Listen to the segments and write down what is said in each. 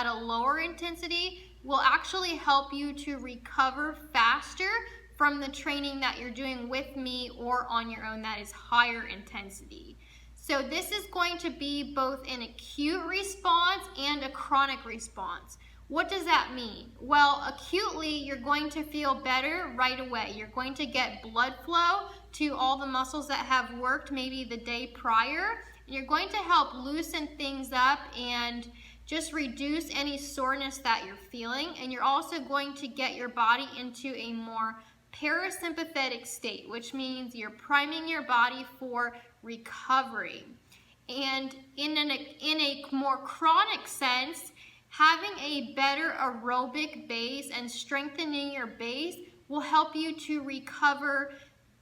at a lower intensity will actually help you to recover faster from the training that you're doing with me or on your own that is higher intensity. So this is going to be both an acute response and a chronic response. What does that mean? Well, acutely, you're going to feel better right away. You're going to get blood flow to all the muscles that have worked maybe the day prior. And you're going to help loosen things up and just reduce any soreness that you're feeling. And you're also going to get your body into a more parasympathetic state, which means you're priming your body for recovery. And in a more chronic sense, having a better aerobic base and strengthening your base will help you to recover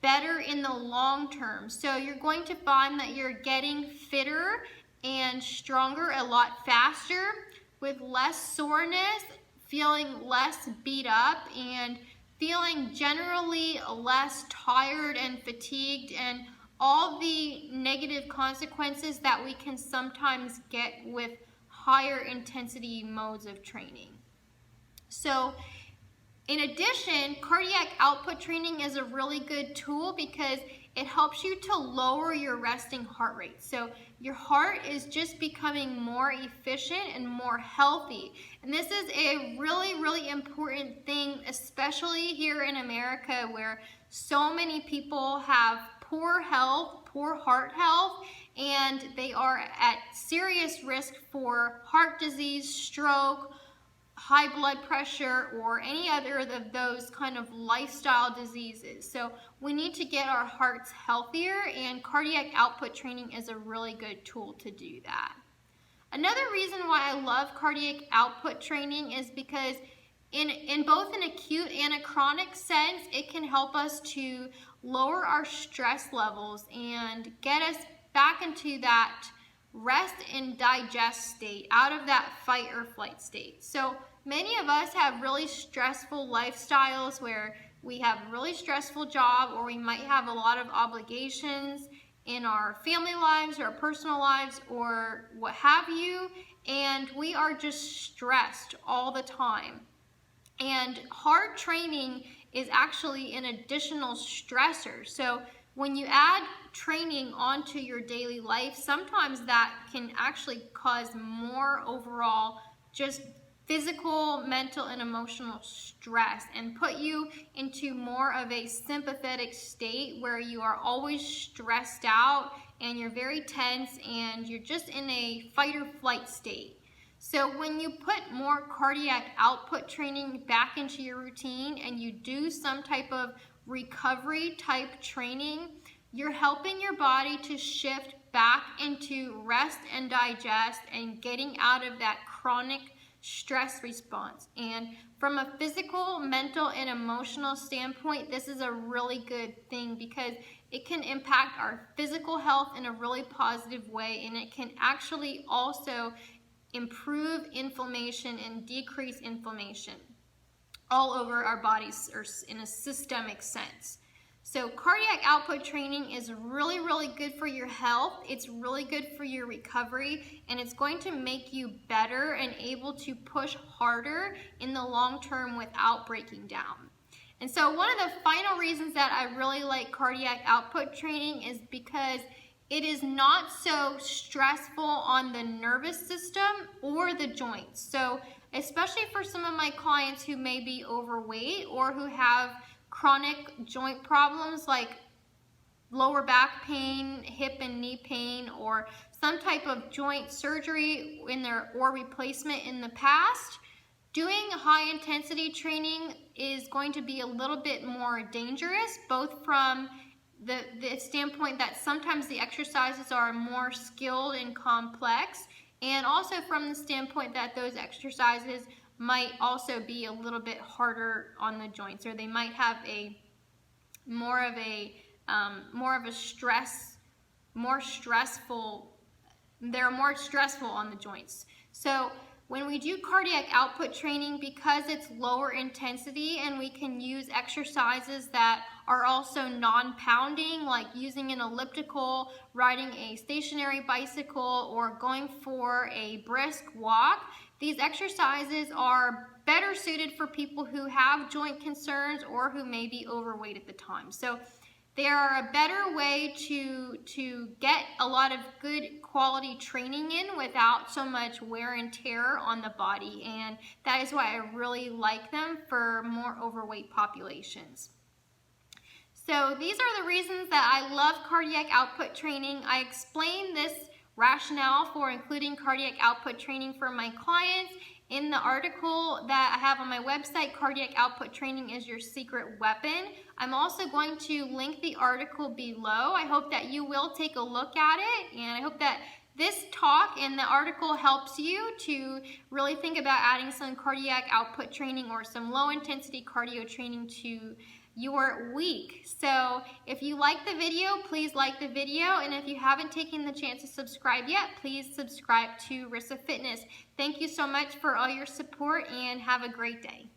better in the long term. So you're going to find that you're getting fitter and stronger a lot faster with less soreness, feeling less beat up, and feeling generally less tired and fatigued, and all the negative consequences that we can sometimes get with higher intensity modes of training. So in addition, cardiac output training is a really good tool because it helps you to lower your resting heart rate. So your heart is just becoming more efficient and more healthy. And this is a really, really important thing, especially here in America where so many people have poor health, poor heart health, and they are at serious risk for heart disease, stroke, high blood pressure, or any other of those kind of lifestyle diseases. So we need to get our hearts healthier, and cardiac output training is a really good tool to do that. Another reason why I love cardiac output training is because in both an acute and a chronic sense, it can help us to lower our stress levels and get us back into that rest and digest state, out of that fight or flight state. So many of us have really stressful lifestyles where we have a really stressful job, or we might have a lot of obligations in our family lives or our personal lives or what have you, and we are just stressed all the time. And hard training is actually an additional stressor. So when you add training onto your daily life, sometimes that can actually cause more overall just physical, mental, and emotional stress and put you into more of a sympathetic state where you are always stressed out and you're very tense and you're just in a fight or flight state. So when you put more cardiac output training back into your routine and you do some type of recovery type training, you're helping your body to shift back into rest and digest and getting out of that chronic stress response. And from a physical, mental, and emotional standpoint, this is a really good thing because it can impact our physical health in a really positive way, and it can actually also improve inflammation and decrease inflammation all over our bodies, or in a systemic sense. So cardiac output training is really, really good for your health. It's really good for your recovery, and it's going to make you better and able to push harder in the long term without breaking down. And so one of the final reasons that I really like cardiac output training is because it is not so stressful on the nervous system or the joints. So especially for some of my clients who may be overweight or who have chronic joint problems like lower back pain, hip and knee pain, or some type of joint surgery or replacement in the past, doing high intensity training is going to be a little bit more dangerous, both from the standpoint that sometimes the exercises are more skilled and complex, and also from the standpoint that those exercises might also be a little bit harder on the joints, or they might have more of a more stressful on the joints. So when we do cardiac output training, because it's lower intensity and we can use exercises that are also non-pounding, like using an elliptical, riding a stationary bicycle, or going for a brisk walk, These exercises are better suited for people who have joint concerns or who may be overweight at the time. So they are a better way to get a lot of good quality training in without so much wear and tear on the body, and that is why I really like them for more overweight populations. So these are the reasons that I love cardiac output training. I explain this rationale for including cardiac output training for my clients in the article that I have on my website, Cardiac Output Training is Your Secret Weapon. I'm also going to link the article below. I hope that you will take a look at it, and I hope that this talk and the article helps you to really think about adding some cardiac output training or some low intensity cardio training to your week. So if you like the video, please like the video, and if you haven't taken the chance to subscribe yet, please subscribe to Rissa Fitness. Thank you so much for all your support, and have a great day.